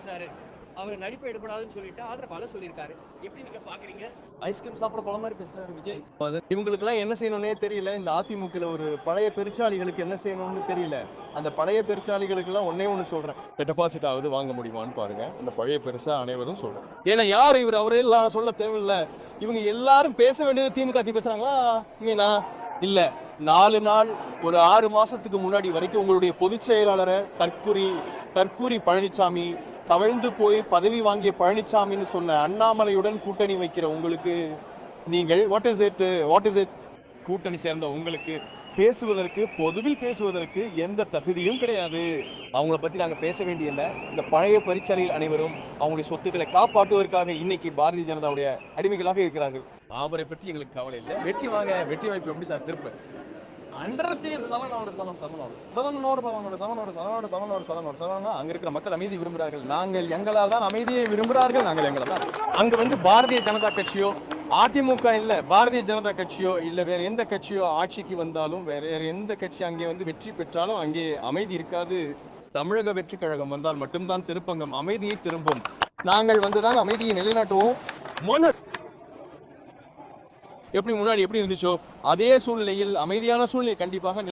பேசினாரு. அவர் நடிப்பை எடுக்கூடாதுன்னு சொல்லிட்டு ஆதரவாளர் சொல்லியிருக்காரு. எப்படி நீங்க பாக்குறீங்க? ஐஸ்கிரீம் சாப்பிட போல மாதிரி பேசுறாரு விஜய். இவங்களுக்கெல்லாம் என்ன செய்யணும்னே தெரியல. இந்த அதிமுகல ஒரு பழைய பெருச்சாளிகளுக்கு என்ன செய்யணும்னு தெரியல. அந்த பழைய பெருச்சாளிகளுக்கெல்லாம் ஒன்னே ஒன்று சொல்றேன், டெபாசிட் ஆகுது வாங்க முடியுமான்னு பாருங்க. அந்த பழைய பெருசா அனைவரும் சொல்றேன். ஏன்னா யார் இவர் அவரே எல்லாம் சொல்ல தேவையில்லை. இவங்க எல்லாரும் பேச வேண்டியது திமுக பேசுறாங்களா மீனா இல்ல. 4 நாள் ஒரு 6 மாசத்துக்கு முன்னாடி வரைக்கும் உங்களுடைய பொதுச் செயலாளரை தற்கூரி பழனிசாமி, தவழ்ந்து போய் பதவி வாங்கிய பழனிசாமின்னு சொன்ன அண்ணாமலையுடன் கூட்டணி வைக்கிற உங்களுக்கு நீங்கள் வாட் இஸ் இட் கூட்டணி சேர்ந்த உங்களுக்கு பேசுவதற்கு, பொதுவில் பேசுவதற்கு எந்த தகுதியும் கிடையாது. அவங்கள பத்தி நாங்க பேச வேண்டியதில்லை. இந்த பழைய பரிச்சாலையில் அனைவரும் அவங்களுடைய சொத்துக்களை காப்பாற்றுவதற்காக இன்னைக்கு பாரதிய ஜனதாவுடைய அடிமைகளாக இருக்கிறார்கள். அவரை பற்றி எங்களுக்கு கவலை இல்லை. வெற்றி வாய்ப்பு எப்படி சார் திருப்ப அங்க இருக்கிற மக்கள் அமைதி விரும்புகிறார்கள். நாங்கள் எங்களால் தான் அமைதியை விரும்புகிறார்கள். நாங்கள் எங்களால் தான். அங்க வந்து பாரதிய ஜனதா கட்சியோ அதிமுக இல்ல, பாரதிய ஜனதா கட்சியோ இல்ல வேற எந்த கட்சியோ ஆட்சிக்கு வந்தாலும், வேற எந்த கட்சி அங்கே வந்து வெற்றி பெற்றாலும் அங்கே அமைதி இருக்காது. தமிழக வெற்றி கழகம் வந்தால் மட்டும்தான் திருப்பங்கம் அமைதியை திரும்பும். நாங்கள் வந்துதான் அமைதியை நிலைநாட்டுவோம். எப்படி முன்னாடி எப்படி இருந்துச்சோ அதே சூழ்நிலையில் அமைதியான சூழ்நிலை கண்டிப்பாக